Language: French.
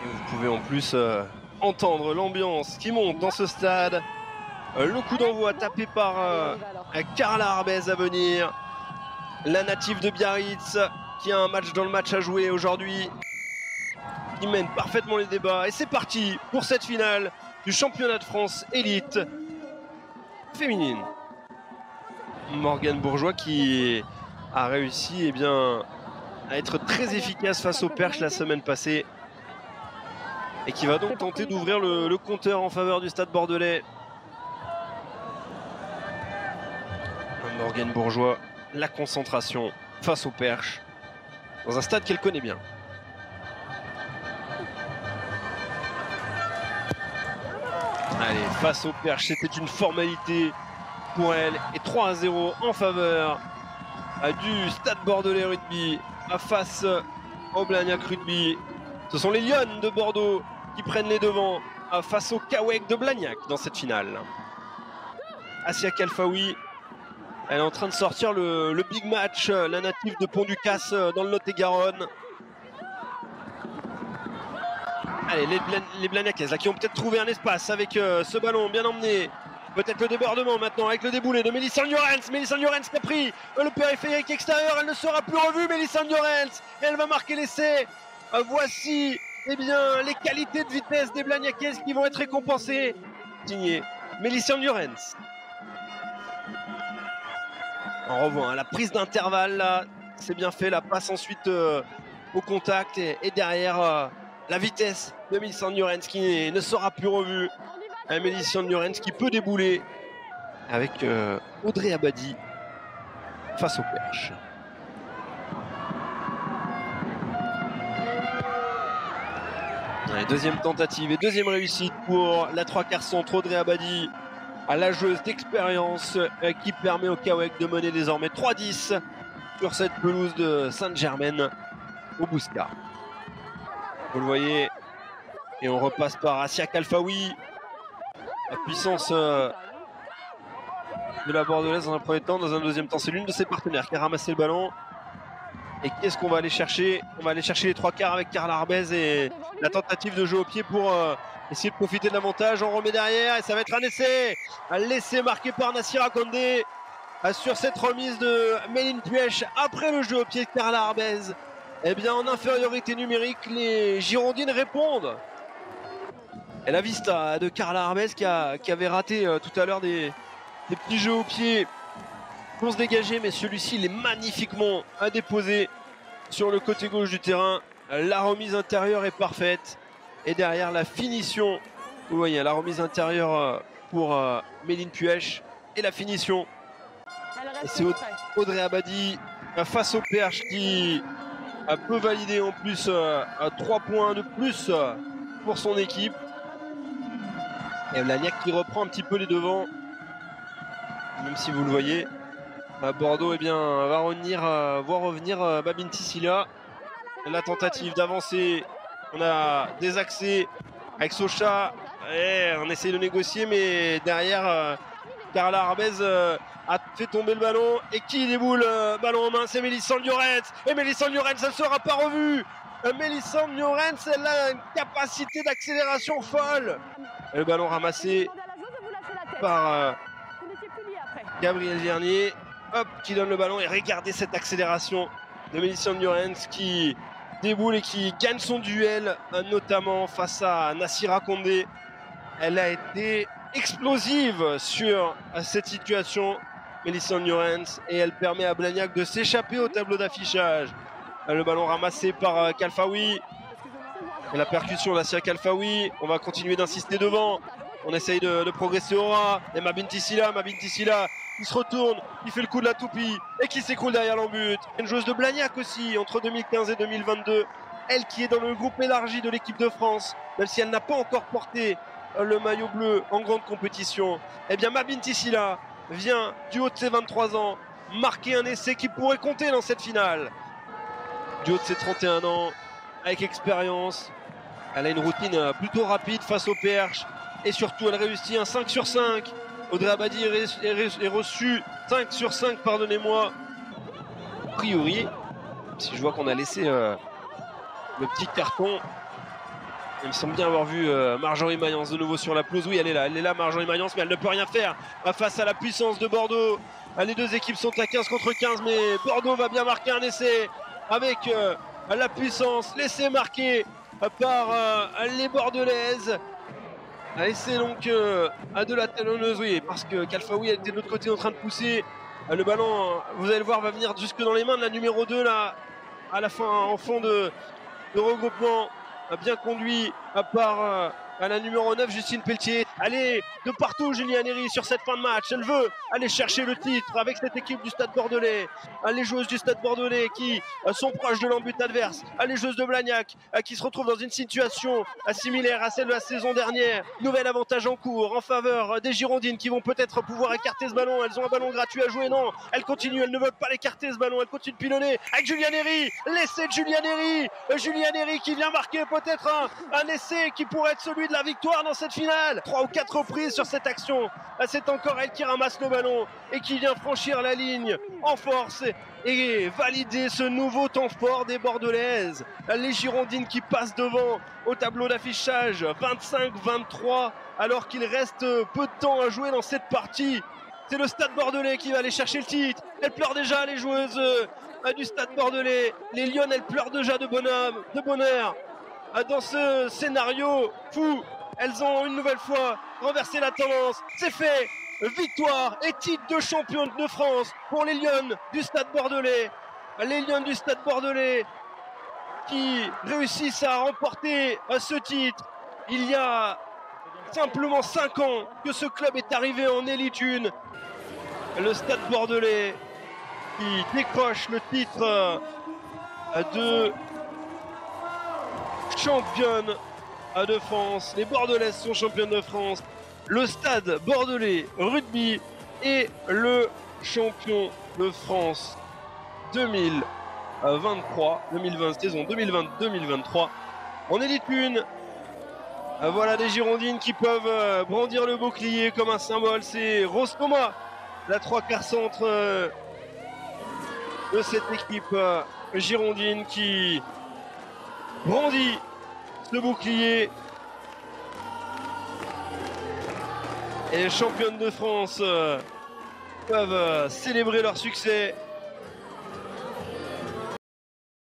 Et vous pouvez en plus entendre l'ambiance qui monte dans ce stade. Le coup d'envoi tapé par Carla Arbez à venir. La native de Biarritz qui a un match dans le match à jouer aujourd'hui. Qui mène parfaitement les débats. Et c'est parti pour cette finale du championnat de France élite féminine. Morgane Bourgeois qui a réussi à être très efficace face au Perche la semaine passée. Et qui va donc tenter d'ouvrir le compteur en faveur du Stade Bordelais. Morgane Bourgeois, la concentration face au Perche, dans un stade qu'elle connaît bien. Allez, face au Perche, c'était une formalité pour elle. Et 3-0 en faveur du Stade Bordelais Rugby face au Blagnac Rugby. Ce sont les Lionnes de Bordeaux qui prennent les devants face au Kawek de Blagnac dans cette finale. Assia Kalfaoui, elle est en train de sortir le big match, la native de Pont-du-Casse dans le Lot-et-Garonne. Allez, les Blagnacaises là, qui ont peut-être trouvé un espace avec ce ballon bien emmené. Peut-être le débordement maintenant avec le déboulé de Mélissa Llorens. Mélissa Llorens qui a pris le périphérique extérieur. Elle ne sera plus revue, Mélissa Llorens. Elle va marquer l'essai. Voici les qualités de vitesse des Blagnacaises qui vont être récompensées. Signé Mélissa Llorens. On revoit la prise d'intervalle là. C'est bien fait. La passe ensuite au contact. Et derrière la vitesse de Mélissa Llorens qui ne sera plus revue. Mélissa Llorens qui peut débouler avec Audrey Abadi face au Perche. Allez, deuxième tentative et deuxième réussite pour la 3/4 centre Audrey Abadi, à la joueuse d'expérience qui permet au Kawek de mener désormais 3-10 sur cette pelouse de Sainte-Germaine au Bouscat. Vous le voyez, et on repasse par Assia Kalfaoui. La puissance de la Bordelaise dans un premier temps, dans un deuxième temps, c'est l'une de ses partenaires qui a ramassé le ballon. Et qu'est-ce qu'on va aller chercher? On va aller chercher les 3/4 avec Carla Arbez et la tentative de jeu au pied pour essayer de profiter de l'avantage. On remet derrière et ça va être un essai. Un essai marqué par Nassira Condé sur cette remise de Méline Puech après le jeu au pied de Carla Arbez. En infériorité numérique, les Girondines répondent. Et la vista de Carla Arbez qui avait raté tout à l'heure des petits jeux au pied pour se dégager, mais celui-ci il est magnifiquement déposé sur le côté gauche du terrain. La remise intérieure est parfaite et derrière la finition, vous voyez la remise intérieure pour Méline Puech et la finition. Et c'est Audrey Abadi face au Perche qui peut valider en plus 3 points de plus pour son équipe. Et Blagnac qui reprend un petit peu les devants, même si vous le voyez, Bordeaux va voir revenir Babinti Silla. La tentative d'avancer, on a des accès avec Socha, et on essaye de négocier, mais derrière Carla Arbez a fait tomber le ballon, et qui déboule ballon en main, c'est Mélissa Llorens, et Mélissa Llorens elle ne sera pas revue. Mélissa Llorens elle a une capacité d'accélération folle. Et le ballon ramassé par Gabriel Vernier, qui donne le ballon, et regardez cette accélération de Mélissa Llorens qui déboule et qui gagne son duel, notamment face à Nassira Condé. Elle a été explosive sur cette situation, Mélissa Llorens, et elle permet à Blagnac de s'échapper au tableau d'affichage. Le ballon ramassé par Kalfaoui. Et la percussion d'Assia Kalfaoui. On va continuer d'insister devant. On essaye de progresser au ras. Et Mabinti Silla qui se retourne, qui fait le coup de la toupie et qui s'écroule derrière l'embut. Une joueuse de Blagnac aussi entre 2015 et 2022. Elle qui est dans le groupe élargi de l'équipe de France, même si elle n'a pas encore porté le maillot bleu en grande compétition. Mabinti Silla vient du haut de ses 23 ans marquer un essai qui pourrait compter dans cette finale. Du haut de ses 31 ans, avec expérience. Elle a une routine plutôt rapide face au Perche. Et surtout, elle réussit un 5 sur 5. Audrey Abadi est reçu 5 sur 5, pardonnez-moi. A priori, si je vois qu'on a laissé le petit carton Il me semble bien avoir vu Marjorie Mayence de nouveau sur la pelouse. Oui, elle est là Marjorie Mayence, mais elle ne peut rien faire face à la puissance de Bordeaux. Les deux équipes sont à 15 contre 15, mais Bordeaux va bien marquer un essai avec la puissance. L'essai marqué par les Bordelaises. Essai donc de la talonneuse, oui, parce que Kalfaoui était de l'autre côté en train de pousser. Le ballon, vous allez le voir, va venir jusque dans les mains de la numéro 2 là, à la fin, en fond de regroupement, bien conduit par à la numéro 9, Justine Pelletier. Allez, de partout, Juliane Herry sur cette fin de match. Elle veut aller chercher le titre avec cette équipe du Stade Bordelais. Les joueuses du Stade Bordelais qui sont proches de l'embut adverse. Les joueuses de Blagnac qui se retrouvent dans une situation similaire à celle de la saison dernière. Nouvel avantage en cours en faveur des Girondines qui vont peut-être pouvoir écarter ce ballon. Elles ont un ballon gratuit à jouer. Non, elles continuent, elles ne veulent pas l'écarter ce ballon. Elles continuent de pilonner avec Juliane Herry. L'essai de Juliane Herry. Juliane Herry qui vient marquer peut-être un essai qui pourrait être celui de la victoire dans cette finale. 3 ou 4 reprises sur cette action. C'est encore elle qui ramasse le ballon et qui vient franchir la ligne en force et valider ce nouveau temps fort des Bordelaises. Les Girondines qui passent devant au tableau d'affichage 25-23 alors qu'il reste peu de temps à jouer dans cette partie. C'est le Stade Bordelais qui va aller chercher le titre. Elles pleurent déjà, les joueuses du Stade Bordelais. Les Lyonnes, elles pleurent déjà de bonheur. Dans ce scénario fou, elles ont une nouvelle fois renversé la tendance. C'est fait. Victoire et titre de championne de France pour les Lyonnes du Stade Bordelais. Les Lyonnes du Stade Bordelais qui réussissent à remporter ce titre. Il y a simplement 5 ans que ce club est arrivé en Élite 1. Le Stade Bordelais qui décroche le titre de championne de France. Les Bordelaises sont championnes de France. Le Stade Bordelais Rugby est le champion de France 2020, saison 2020-2023 en Élite 1. Voilà des Girondines qui peuvent brandir le bouclier comme un symbole. C'est Rose Thomas, la 3/4 centre de cette équipe girondine qui brandit le bouclier. Et les championnes de France peuvent célébrer leur succès